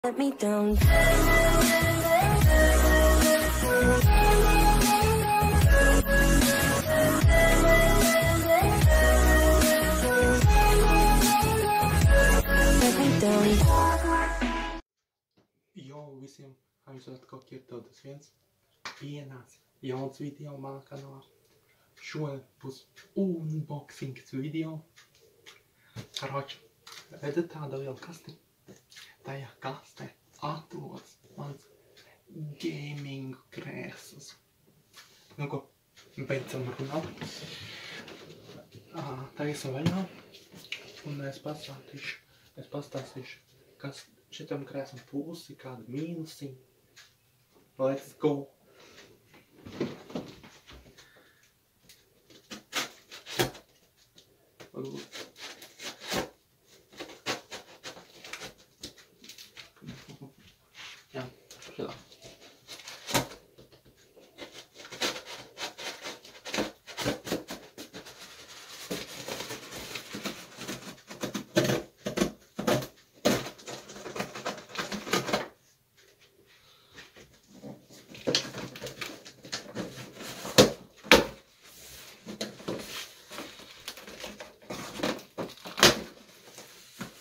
Let me down. Let me down. Jo, visiem aizvēt kaut ir 21. Pienāca jauns video manā kanālā. Šodien būs unboxings video. Karoči, redzat tādu lielu kasti? Tajā kastē atrodas mans gaming krēsls. Nu ko, beidzam runāt. Taisam vaļā. Un es pastāstīšu, kas šitam krēslam plusi, kāda mīnusi. Let's go! Jā, šitā.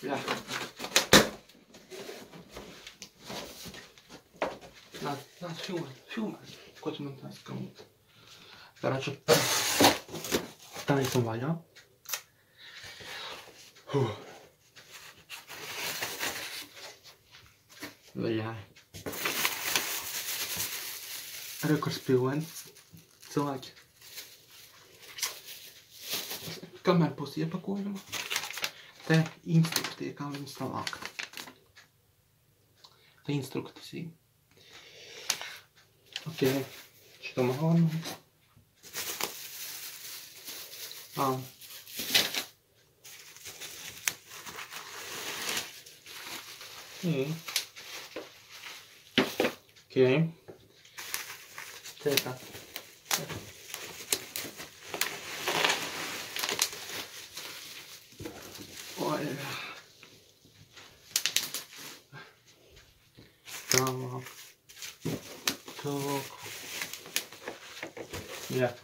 Jā. Nāc filmēt. Ko tu man tā skaut? Karāču, tā esam vaļā. Vaļā. Rekurs pilens. Cilvēki. Kamēr būs iepakojuma, te instrukcija, kā viņus savākt. Te instrukcija. Ok, šito mahonu. Ok. Te tā. Olha. Calma. Toco. Yeah.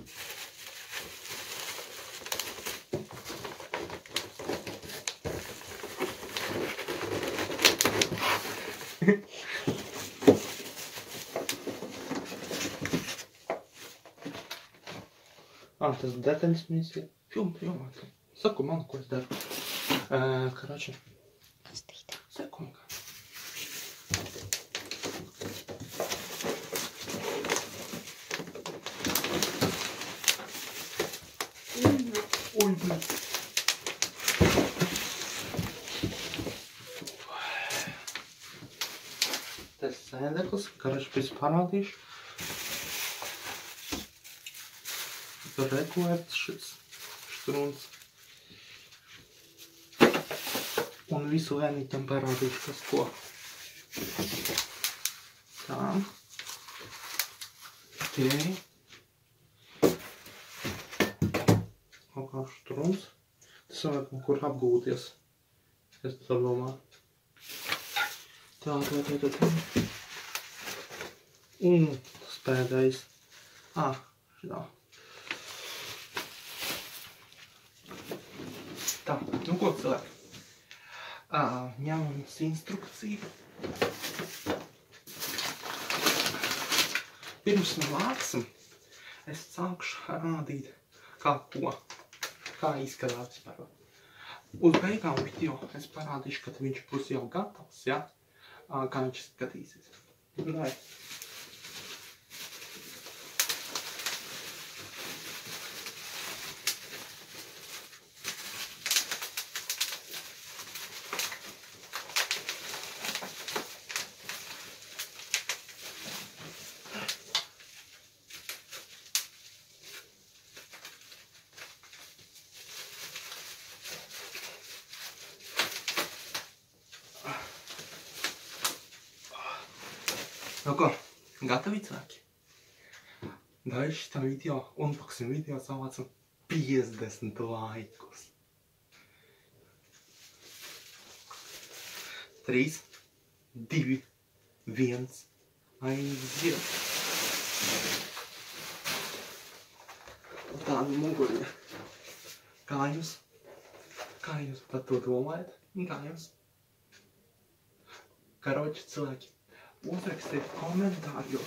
Tas detaļas mēs ir filmāt. Saku man, ko es daru. Короче. Секунду. Ой, блин. Tas sēdeklis, короче, pēc parādīšu. Tur regulēts šis štruns. Un visu lēnītam parādīšu, kas ko. Tā. Ok. Kaut kā štruns. Tas vajag kaut kur apgūties. Es tā domāju. Tā. Un tas pēdējais. Šitā. Tā, nu ko cilvēki? Ņemams instrukciju. Pirms vāksim, es sākšu rādīt, kā izskatās vispār. Uz beigām video es parādīšu, kad viņš būs jau gatavs, ja? Kā viņš skatīsies. Lai. Nu ko, gatavi cilvēki? Daļai šitā video, unboxing video savācam 50 laikus. 3, 2, 1, aiziet. Tāda muguriņa. Kā jūs par to domājat? Kā jums? Karoči cilvēki, uzrakstiet komentāru,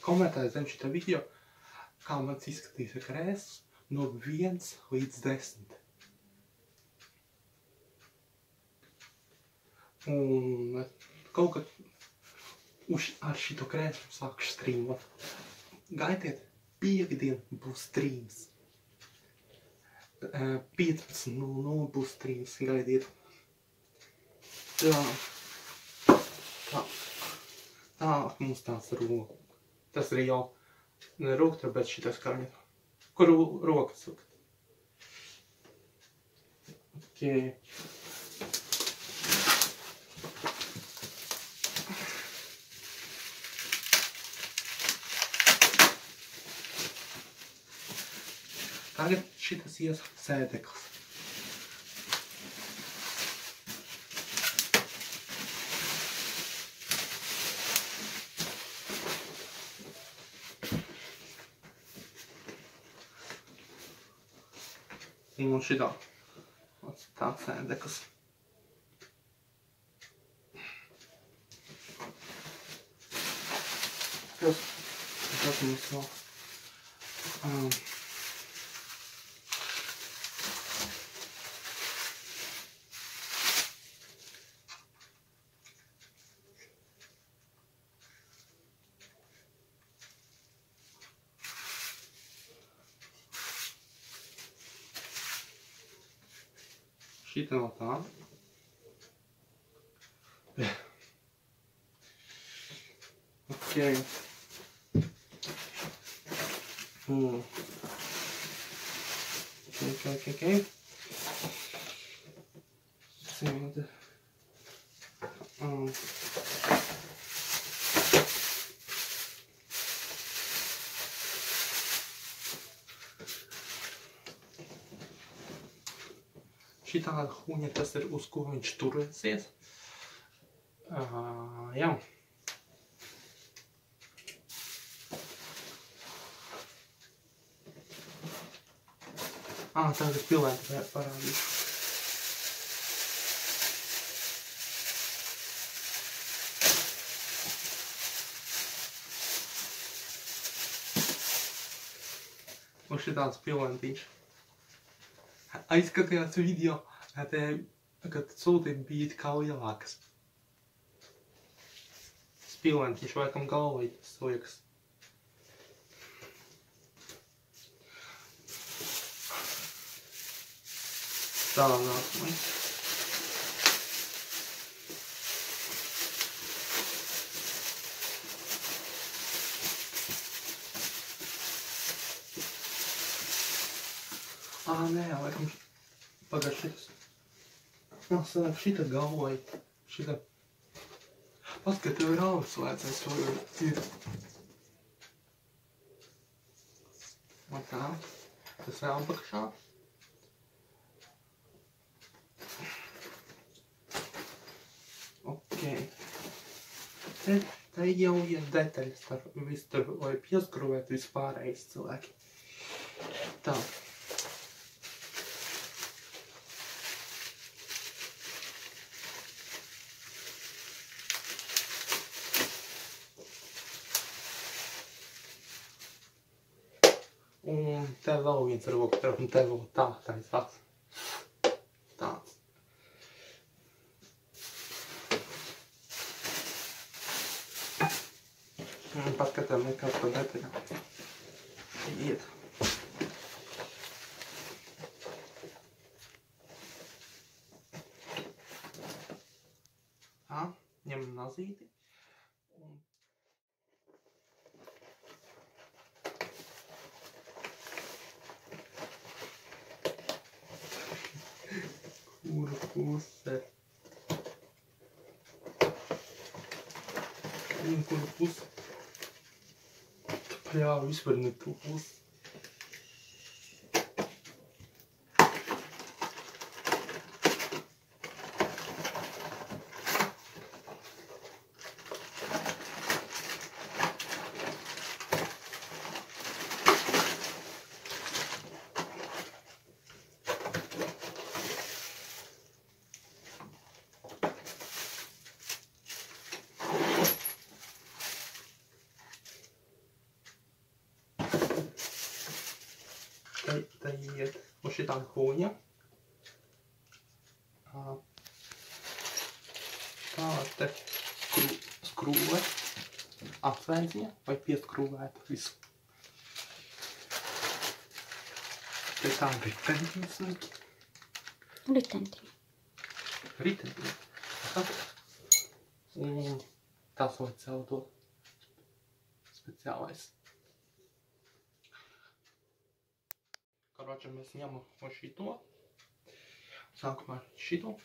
komentējiet zem šita video, kā mans izskatīs krēsls no 1 līdz 10. Un kaut kad ar šito krēslu sākšu strīmot. Gaidiet, piekdien būs streams. 15:00 būs streams, gaidiet. Tā mums tāds roka. Tas arī jau ne roktra, bet šitas kaņa. Kur roka sukt? Ok. Tagad šitas ies sēdeklis. Un šitā. Tāds sēdeklis. Tas mums vēl. Šita no tā. Ok. Ok. Sēda. Šitāda huņa, tas ir, uz ko viņš turēsies. Jā. Tagad pilēti parādīšu. Un šitāds pilētiņš. Aizskatījās video, kad sūtīm bija it kā lielākas. Spilventiņš laikam galvai, tas liekas. Tā nākamais. Nē, laikam pagājuši šitas. Sanāk šita galvai. Šita. Pat, ka tev ir augs vajadzēs, to ir. Un tā. Tas vēl apakšā. Ok. Te jau ir detaļas, viss tur, lai pieskruvētu vispārējais cilvēki. Tā. Un te vēl viens roka, un te vēl tāds vats. Tāds. Un pat, ka tev nekāds pa detaļām. Iet. Tā, ņem nazīti. Kura puse? Kura puse? Jā, vispār ne tu pusi. te iet uz šitāda kuņa. Tāda te skrūve, atvēdziņa vai pieskrūvēta visu. Te tāda ritentiņas niki. Ritentiņa. Ritentiņa. Un tas var celtot speciālais. Karoči, mēs ņemam uz šito. Sākumā šito.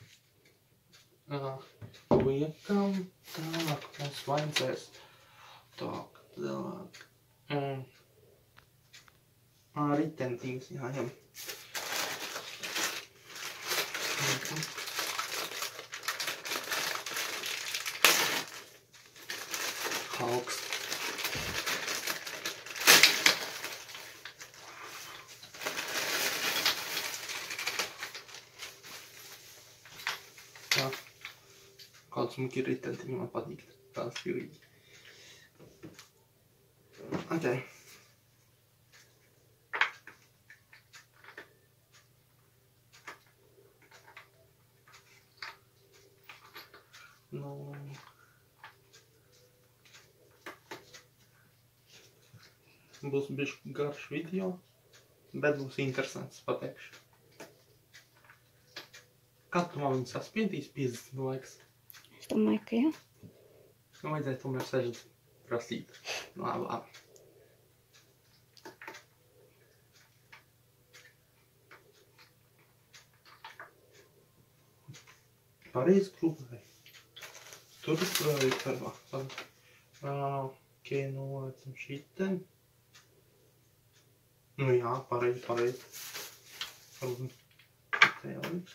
Liekam, tālāk mums vajadzēs tālāk. Ritentiņas jāņem. Augsts. Tā. Kāds smuki ritentiņi man patīk. Tās stilīgi. Ok. Būs bišķi garš video, bet būs interesants, pateikšu. Kad tu man viņu saspiedīs 50 laiks? Es domāju, ka jā. Vajadzēja tomēr 60 prasīt. Labi. Pareizi krūvēji. Tur krūvēji karvā. Ok, nolecam šiten. Nu jā, pareizi. Te jau liks.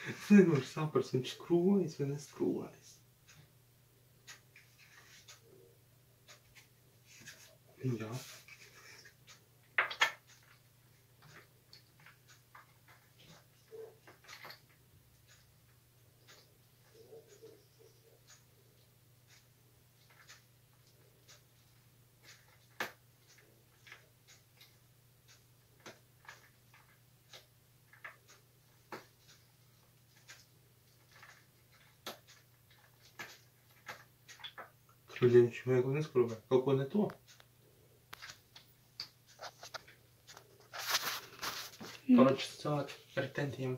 Es nevaru saprast, viņš skrūvējas vai neskrūvējas. Jā. Viņš viegli neskrūvē. Kaut ko ne to. Karoči sāk ritentiņiem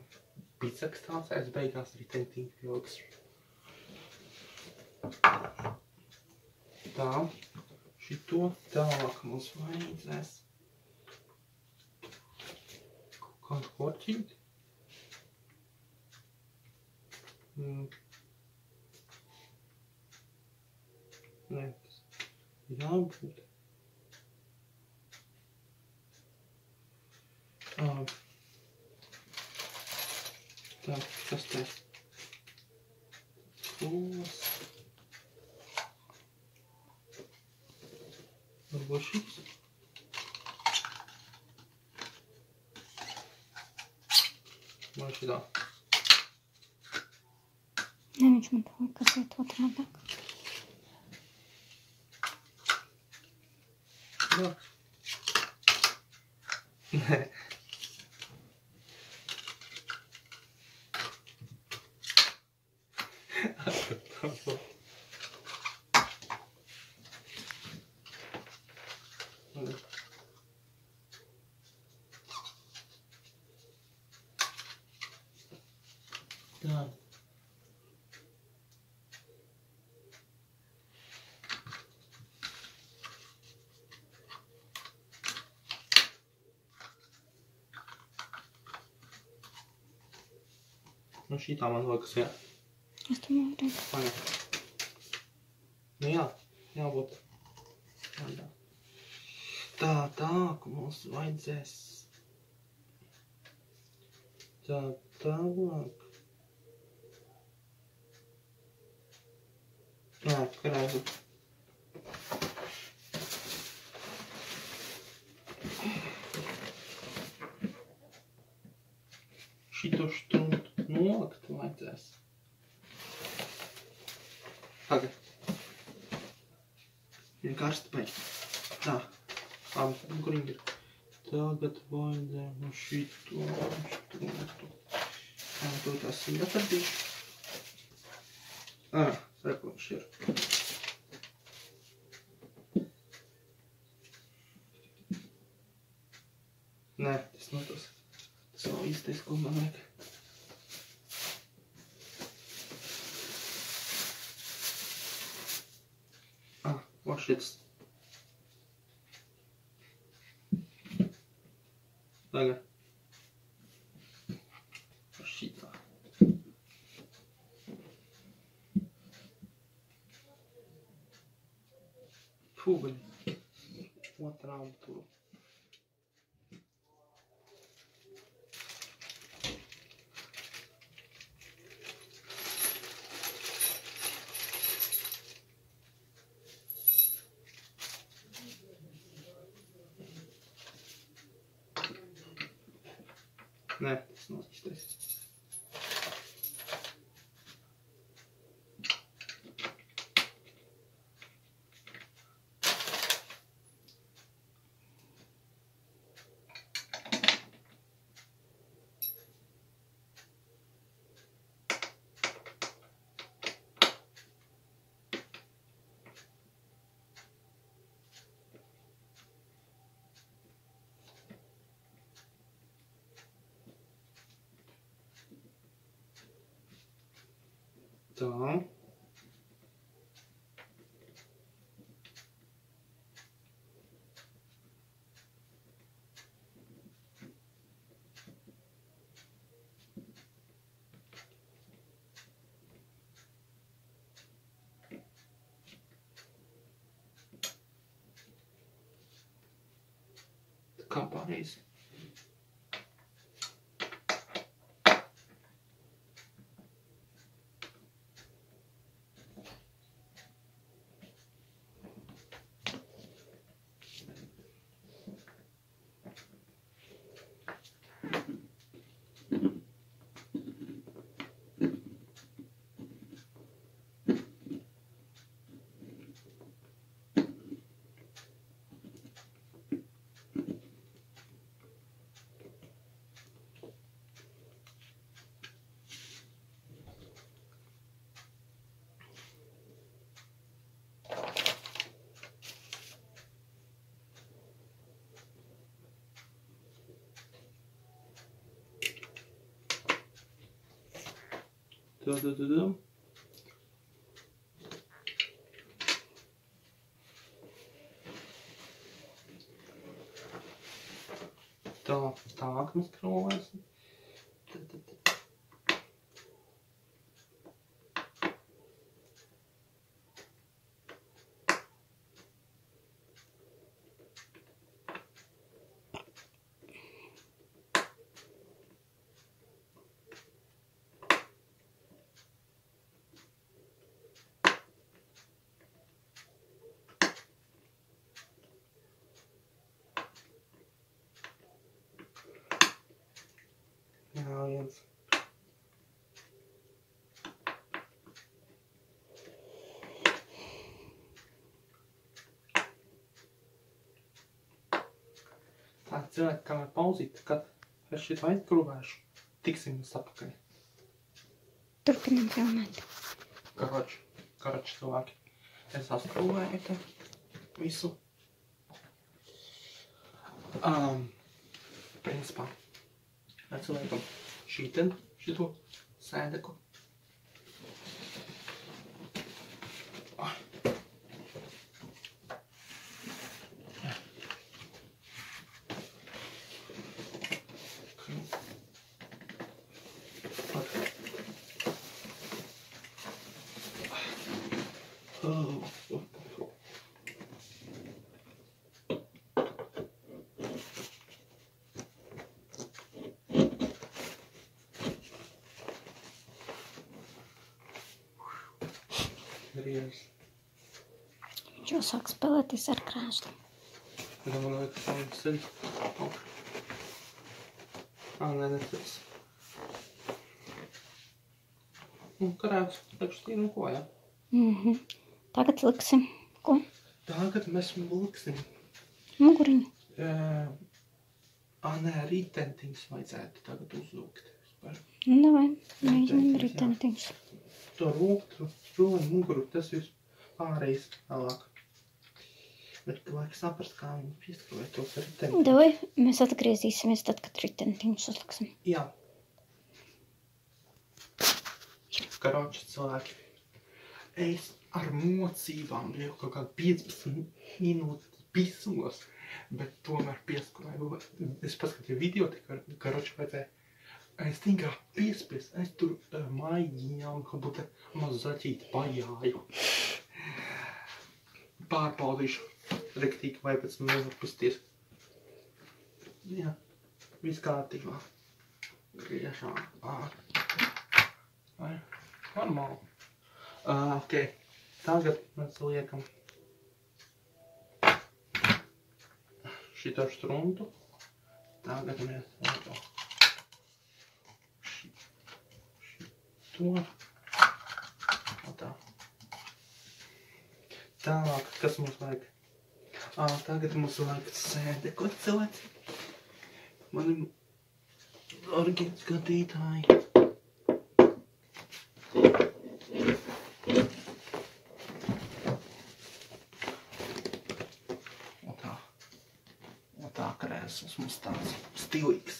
biceks tāsēs, beigās ritentiņi pilks. Tā. Šito tālāk mums vajadzēs. Kādu korķīt. Nē, tas jābūt. Tā, kas te? Skūlas. Varbūt šis. Vai šitā? Nē, viņš man to liekas iet otrādāk. Jā. Nē. Tā. Nu šitā man liekas, jā. Es domāju, redz. Paņem. Nu jā, jābūt. Jā. Tā, mums vajag. vajadzēs tā tālāk. Nē, krēzu. Šito štrumtu nolikt vajadzēs. Pagad. Ir karsta beidz. Tā. Labi, kur viņi ir? Tagad vajadzēja šito štrumtu. Jā, to tās ir atradīšu. Rekurš ir. Nē, tas nav tas. Tas nav īstais, ko man vajag. O šits. Tagad. O šitā. Fūgaļi. Otrām turu. Nē, tas nav īstais. Tā. Kā pareizi? Tā. Tā aknas krāvēs. Jā, viens. Tā, cilvēki, kamēr pauzīt, kad es šito aizkrūvēšu, tiksim uz atpakaļ. Turpinam filmēt. Karoči cilvēki. Es saskrūvēju te visu. Principā. Mēs liekam šito sēdeku. griez. Viņš jau sāk spēlēties ar krēslu. Ja man liekas, ka viņš ceļ. Nē, necels. Krēvs, tekštīnu un ko, ja? Tagad liksim. Ko? Tagad mēs liksim. Muguriņu. Nē, ritentiņus vajadzētu tagad uzlūkt. Davai, mēģinam ritentiņus. To roku, roli, muguru, tas viss pārējais vēlāk. Bet vajag saprast, kā viņi pieskrāvē tos ritentiņus. Davai, mēs atgriezīsimies tad, kad ritentiņus uzliksim. Jā. Karoči cilvēki. Es ar mocībām jau kaut kādu 15 minūtes pisos, bet tomēr pieskrāju. Es paskatīju video, karoči vajadzēja. Es tikai piespies, es tur maiģiņām, kā būtu mazu zaķīti pajāju. Pārbaudīšu rektīgi, vai pēc man nevar pusties. Jā, viss kārtībā. Griešām. Normāli. Ok, tagad mēs liekam šito štruntu. Tagad mēs liekam to. Tā. Tālāk, kas mums vajag? Tagad mums vajag sēde. Ko cilvēks? Mani dargie skatītāji. Tā krēsls mums tāds stilīgs.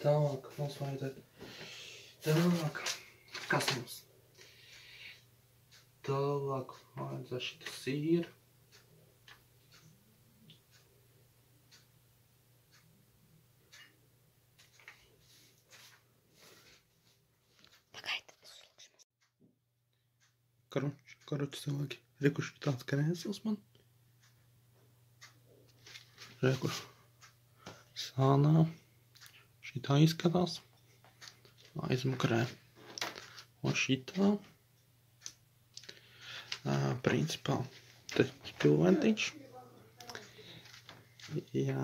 Tālāk mums vajadzētu. Tālāk. Kas mums? Tālāk vajadzētu šita sīra. Pagaid, uzliksim. Karoči cilvēki. Rekuši tāds krēsls man. Rekuši. Sānā. Šitā izskatās. Aizmukrē. Un šitā. Principā. Te spilventiņš. Jā.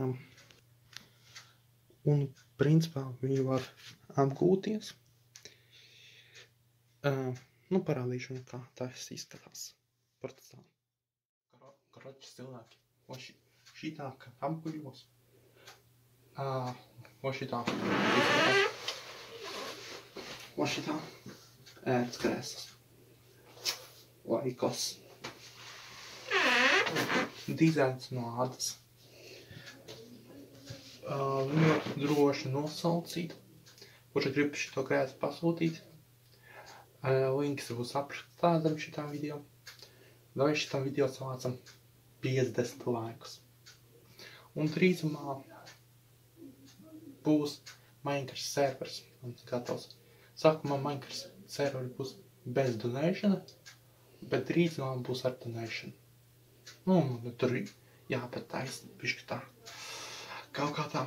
Un principā viņi var apgūties. Parādīšu, kā tas izskatās. Partizāni. Karoči cilvēki. Šitā, ka apguļos. Šitā. Šitā. Ērts krēsls. Laikos. Dizēns no ādas. Ļoti droši nosaucīt. Kurš grib šito krēslu pasūtīt. Links būs aprakstā zem šitā video. Vai šitam video savācam 50 laikus. Un drīzumā būs Minecraft servers gatavs. Sākumā Minecraft serveri būs bez donēšana, bet drīzumā būs ar donēšanu. Tur jāpataisa bišķi tā. Kaut kā tā.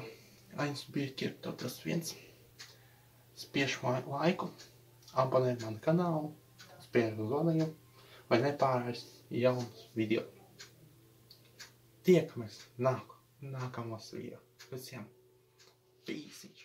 Ainas bija ķirtot tas viens. Spiež laiku, abonē manu kanālu, spiež uz zvanījumu, vai nepārējais jauns video. Tiekamies nākamās video. Visiem pīsiņš!